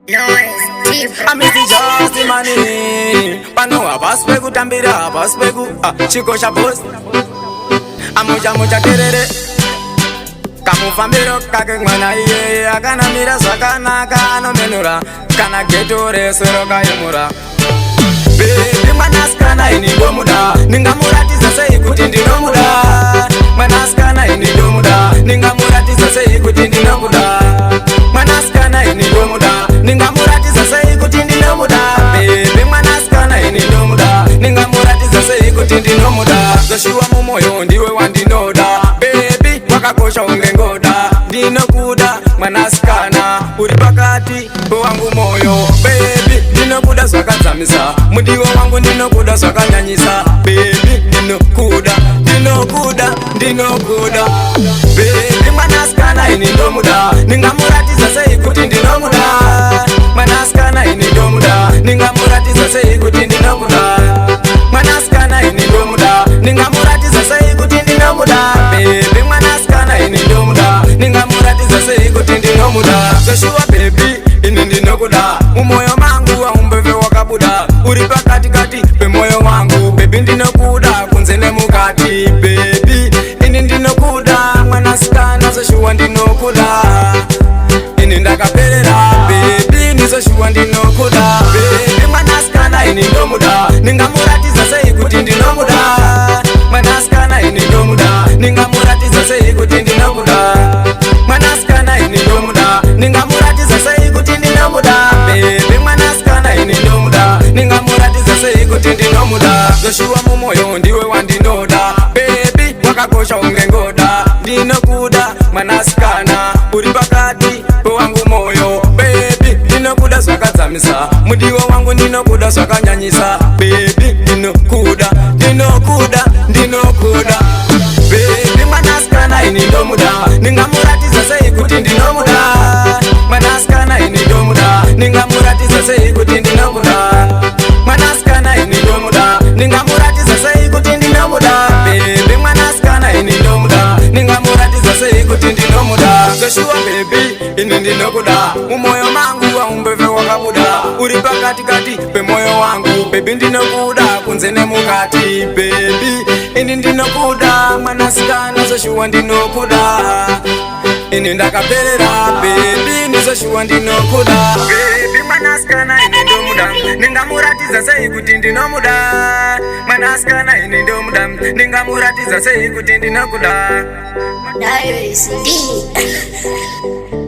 Amiti just money. Pano abaspegu tambira abaspegu. Chico chabos. Amuja terere. Kamu fambiro kake mwana iye. Akana mira sakana kano menura. Kana getore sero kayemura. Baby manaskana ini domuda. Ninga muratiza sei kuti ndinomuda. Manaskana ini domuda. Ninga muratiza sei kuti ndinomuda. Manaskana ini domuda. Ninga muratiza sei kuti ndinomuda. Baby manaskana ini domuda. Ninga muratiza sei kuti ndinomuda. Zashiwa mumoyo ndiwe wandinoda. Baby wakakosha ungengoda. Ndinokuda manaskana uri pakati wangu moyo. Baby ndinokuda zvakadzamisa. Mudiwa wangu ndinokuda zvakanyanyisa. Baby ndinokuda. Baby manaskana ini ndomuda. Ninga muratiza sei kuti ndinomuda. Manaskana ini ndomuda. Ninga muratiza sei kuti ndinomuda. Manaskana ini ndomuda. Ninga muratiza sei kuti ndinomuda. Baby manaskana ini ndomuda. Ninga muratiza sei kuti ndinomuda. Joshua baby ini ndinokuda. Umoyo mangu aumbeve wakabuda. Uri pakati kati pemoyo wangu. Baby ndinokuda kunze nemukati. Baby ini ndinokuda. Mwanasikana Joshua ndinokuda. Ini ndakaperera. Baby ni Joshua ndinokuda. Baby mwanasikana ini ndomuda. Ninga muratiza sei kuti ndinomuda. Mwanasikana ini ndomuda. Ninga muratiza sei kuti ndinomuda. Mwanasikana ini ndomuda. Ninga muratiza sei kuti ndinomuda. Baby mwanasikana ini ndomuda. Ninga muratiza sei kuti ndinomuda. Joshua mumoyo ndiwe wandinoda. Baby wakakosha ungengoda. Ndinokuda mwanasikana uri pakati wangu moyo. Baby ndinokuda zvakadzamisa. Mudiwa wangu ndinokuda zvakanyanyisa. Baby ndinokuda. Baby mwanasikana ini ndomuda. Ninga muratiza sei kuti ndinomuda. Mwanasikana ini ndomuda. Ninga muratiza sei kuti ndinomuda. Mwanasikana ini ndomuda. Ninga muratiza sei kuti ndinomuda. Baby mwanasikana ini ndomuda. Ninga muratiza sei kuti ndinomuda. Joshua baby ini ndinokuda. Umoyo mangu aumbeve wakabuda. Uri pakati kati pemoyo wangu. Baby ndinokuda kunze nemukati. Baby ini ndinokuda. Mwanasikana Joshua ndinokuda. Ini ndakaperera. Baby ni Joshua ndinokuda. Baby mwanasikana ini ndomuda. Ninga muratiza sei kuti ndinomuda. Mwanasikana ini ndomuda. Ninga muratiza sei kuti ndinokuda. Nice D.